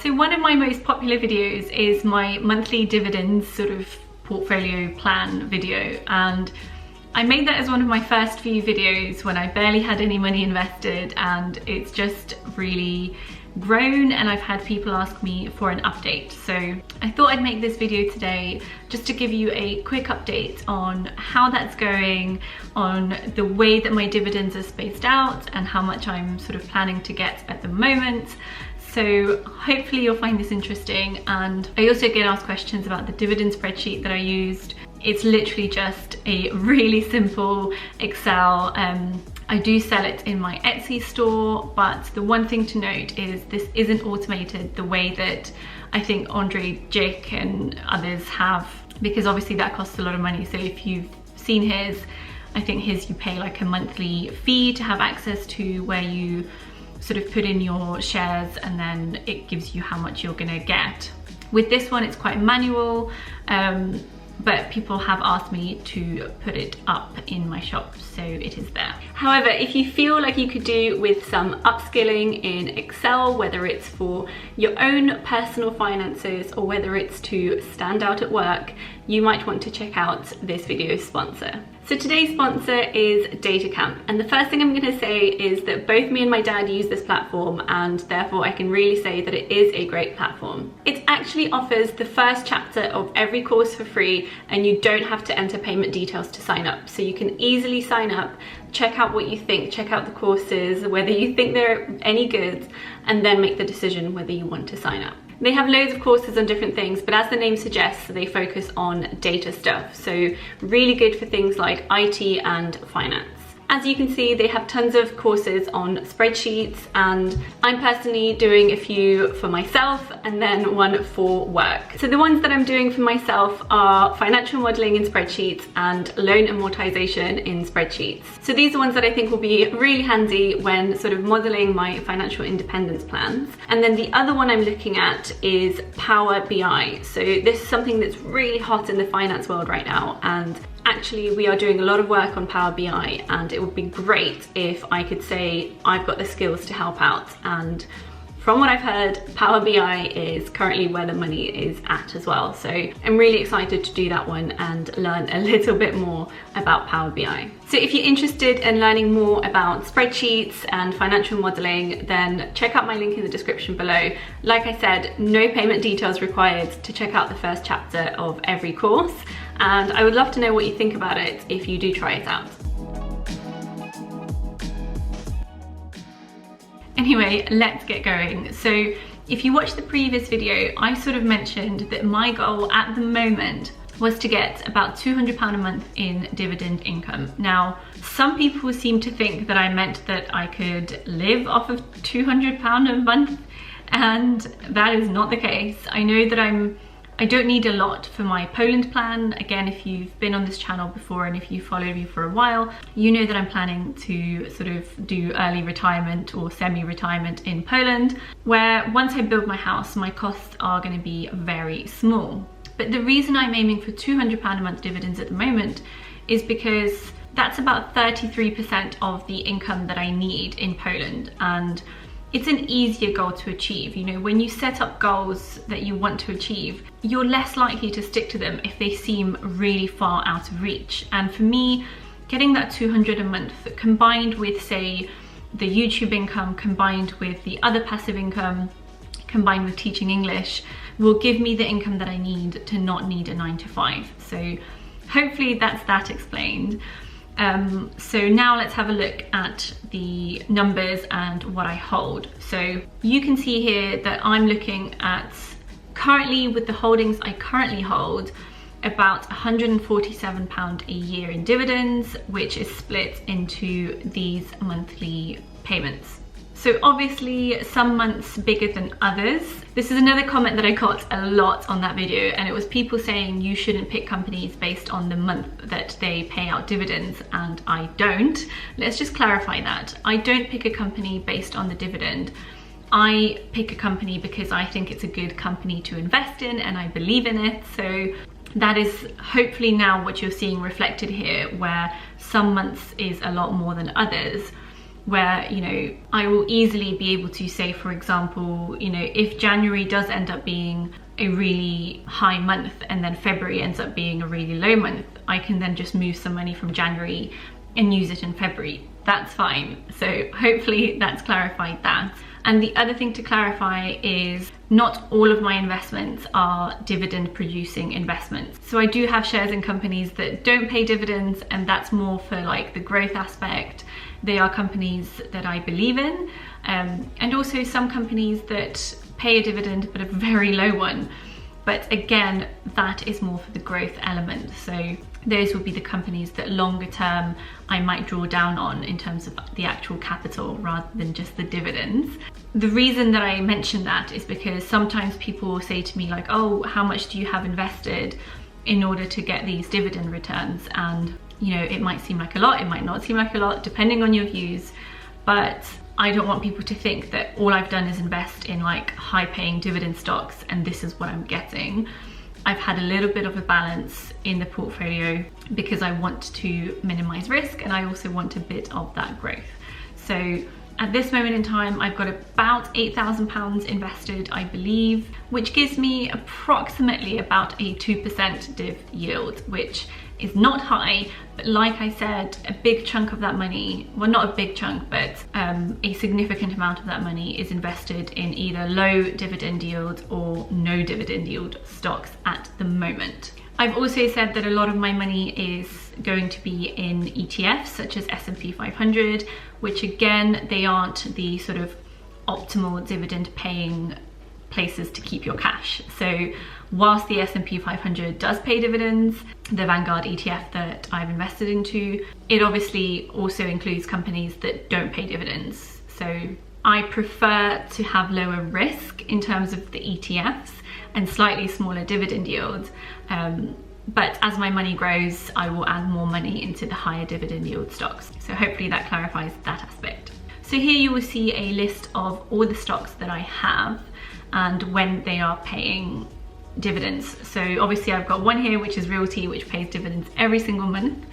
So one of my most popular videos is my monthly dividends sort of portfolio plan video, and I made that as one of my first few videos when I barely had any money invested, and it's just really grown and I've had people ask me for an update. So I thought I'd make this video today just to give you a quick update on how that's going, on the way that my dividends are spaced out and how much I'm sort of planning to get at the moment. So hopefully you'll find this interesting. And I also get asked questions about the dividend spreadsheet that I used. It's literally just a really simple Excel. I do sell it in my Etsy store, but the one thing to note is this isn't automated the way that I think Andre Jick and others have, because obviously that costs a lot of money. So if you've seen his, I think his you pay like a monthly fee to have access to, where you sort of put in your shares and then it gives you how much you're gonna get. With this one, it's quite manual. But people have asked me to put it up in my shop, so it is there. However, if you feel like you could do with some upskilling in Excel, whether it's for your own personal finances or whether it's to stand out at work, you might want to check out this video's sponsor. So today's sponsor is DataCamp, and the first thing I'm going to say is that both me and my dad use this platform, and therefore I can really say that it is a great platform. It actually offers the first chapter of every course for free, and you don't have to enter payment details to sign up. So you can easily sign up, check out what you think, check out the courses, whether you think they're any good, and then make the decision whether you want to sign up. They have loads of courses on different things, but as the name suggests, they focus on data stuff. So really good for things like IT and finance. As you can see, they have tons of courses on spreadsheets, and I'm personally doing a few for myself and then one for work. So the ones that I'm doing for myself are financial modeling in spreadsheets and loan amortization in spreadsheets. So these are ones that I think will be really handy when sort of modeling my financial independence plans. And then the other one I'm looking at is Power BI. So this is something that's really hot in the finance world right now, and actually we are doing a lot of work on Power BI, and it would be great if I could say I've got the skills to help out. And from what I've heard, Power BI is currently where the money is at as well. So I'm really excited to do that one and learn a little bit more about Power BI. So if you're interested in learning more about spreadsheets and financial modeling, then check out my link in the description below. Like I said, no payment details required to check out the first chapter of every course. And I would love to know what you think about it if you do try it out. Anyway, let's get going. So if you watched the previous video, I sort of mentioned that my goal at the moment was to get about £200 a month in dividend income. Now, some people seem to think that I meant that I could live off of £200 a month, and that is not the case. I know that I don't need a lot for my Poland plan. Again, if you've been on this channel before and if you followed me for a while, you know that I'm planning to sort of do early retirement or semi-retirement in Poland, where once I build my house, my costs are going to be very small. But the reason I'm aiming for £200 a month dividends at the moment is because that's about 33% of the income that I need in Poland, and it's an easier goal to achieve. You know, when you set up goals that you want to achieve, you're less likely to stick to them if they seem really far out of reach. And for me, getting that 200 a month combined with, say, the YouTube income, combined with the other passive income, combined with teaching English, will give me the income that I need to not need a 9-to-5. So hopefully that's that explained. So now let's have a look at the numbers and what I hold. So you can see here that I'm looking at, currently with the holdings I currently hold, about £147 a year in dividends, which is split into these monthly payments. So obviously some months bigger than others. This is another comment that I got a lot on that video, and it was people saying you shouldn't pick companies based on the month that they pay out dividends, and I don't. Let's just clarify that. I don't pick a company based on the dividend. I pick a company because I think it's a good company to invest in and I believe in it. So that is hopefully now what you're seeing reflected here, where some months is a lot more than others. where, you know, I will easily be able to say, for example, you know, if January does end up being a really high month and then February ends up being a really low month, I can then just move some money from January and use it in February. That's fine. So hopefully that's clarified that. And the other thing to clarify is not all of my investments are dividend producing investments. So I do have shares in companies that don't pay dividends, and that's more for like the growth aspect. They are companies that I believe in, and also some companies that pay a dividend but a very low one. But again, that is more for the growth element. So those will be the companies that longer term I might draw down on in terms of the actual capital rather than just the dividends. The reason that I mention that is because sometimes people will say to me like, oh, how much do you have invested in order to get these dividend returns? And you know, it might seem like a lot, it might not seem like a lot, depending on your views, but I don't want people to think that all I've done is invest in like high paying dividend stocks and this is what I'm getting. I've had a little bit of a balance in the portfolio because I want to minimize risk and I also want a bit of that growth. So at this moment in time, I've got about £8,000 invested, I believe, which gives me approximately about a 2% div yield, which is not high, but like I said, a big chunk of that money, well, not a big chunk, but a significant amount of that money is invested in either low dividend yield or no dividend yield stocks at the moment. I've also said that a lot of my money is going to be in ETFs such as S&P 500, which again, they aren't the sort of optimal dividend paying places to keep your cash. So whilst the S&P 500 does pay dividends, the Vanguard ETF that I've invested into, it obviously also includes companies that don't pay dividends. So I prefer to have lower risk in terms of the ETFs and slightly smaller dividend yield. But as my money grows, I will add more money into the higher dividend yield stocks. So hopefully that clarifies that aspect. So here you will see a list of all the stocks that I have and when they are paying dividends. So obviously I've got one here, which is Realty, which pays dividends every single month.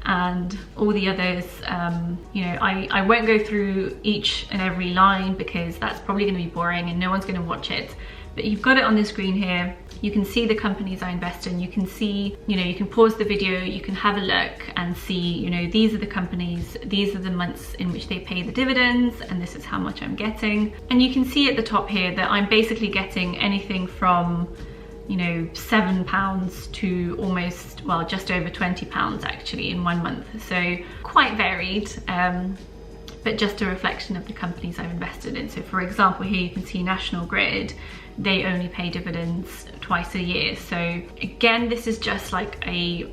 And all the others, you know, I won't go through each and every line because that's probably going to be boring and no one's going to watch it. But you've got it on the screen here. You can see the companies I invest in. You can see, you know, you can pause the video, you can have a look and see, you know, these are the companies, these are the months in which they pay the dividends, and this is how much I'm getting. And you can see at the top here that I'm basically getting anything from, you know, £7 to almost, well, just over £20 actually in 1 month. So quite varied, but just a reflection of the companies I've invested in. So for example, here you can see National Grid, they only pay dividends twice a year. So again, this is just like a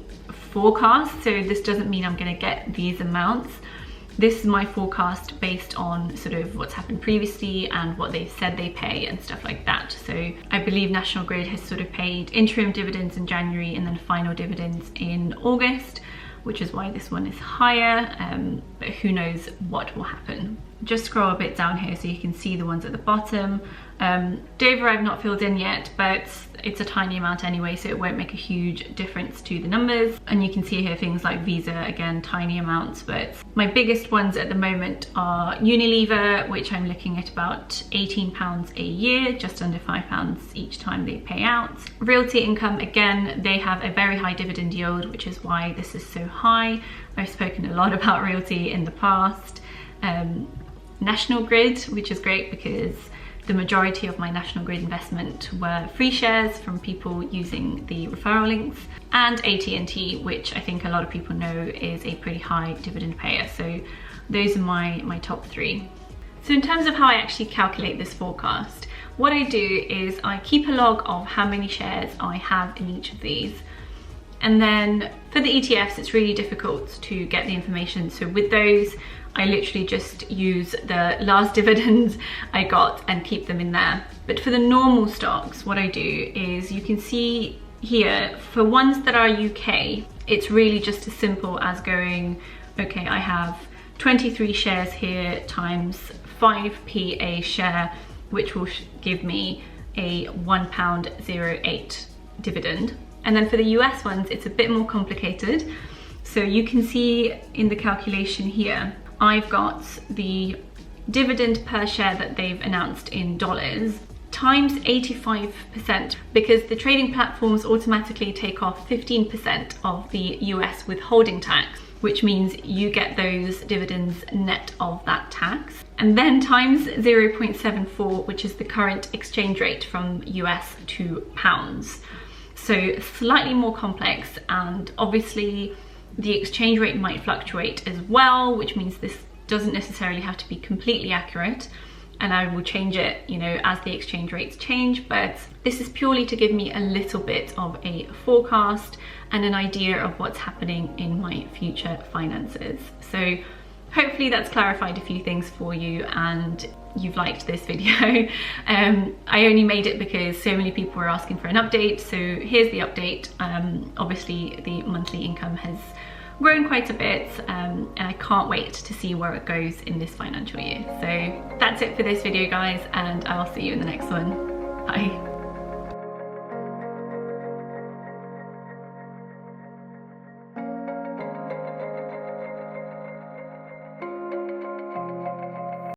forecast. So this doesn't mean I'm gonna get these amounts. This is my forecast based on sort of what's happened previously and what they've said they pay and stuff like that. So I believe National Grid has sort of paid interim dividends in January and then final dividends in August, which is why this one is higher, but who knows what will happen. Just scroll a bit down here so you can see the ones at the bottom. Dover I've not filled in yet, but it's a tiny amount anyway, so it won't make a huge difference to the numbers. And you can see here things like Visa, again, tiny amounts, but my biggest ones at the moment are Unilever, which I'm looking at about £18 a year, just under £5 each time they pay out. Realty Income, again, they have a very high dividend yield, which is why this is so high. I've spoken a lot about Realty in the past. National Grid, which is great because the majority of my National Grid investment were free shares from people using the referral links, and AT&T, which I think a lot of people know is a pretty high dividend payer. So those are my top 3. So in terms of how I actually calculate this forecast, what I do is I keep a log of how many shares I have in each of these. And then for the ETFs, it's really difficult to get the information. So with those, I literally just use the last dividends I got and keep them in there. But for the normal stocks, what I do is you can see here, for ones that are UK, it's really just as simple as going, okay, I have 23 shares here times 5p a share, which will give me a £1.08 dividend. And then for the US ones, it's a bit more complicated. So you can see in the calculation here, I've got the dividend per share that they've announced in dollars times 85%, because the trading platforms automatically take off 15% of the US withholding tax, which means you get those dividends net of that tax, and then times 0.74, which is the current exchange rate from US to pounds. So slightly more complex, and obviously the exchange rate might fluctuate as well, which means this doesn't necessarily have to be completely accurate, and I will change it, you know, as the exchange rates change, but this is purely to give me a little bit of a forecast and an idea of what's happening in my future finances. So hopefully that's clarified a few things for you and you've liked this video. I only made it because so many people were asking for an update, so here's the update. Obviously the monthly income has grown quite a bit, and I can't wait to see where it goes in this financial year. So that's it for this video, guys, and I'll see you in the next one. Bye.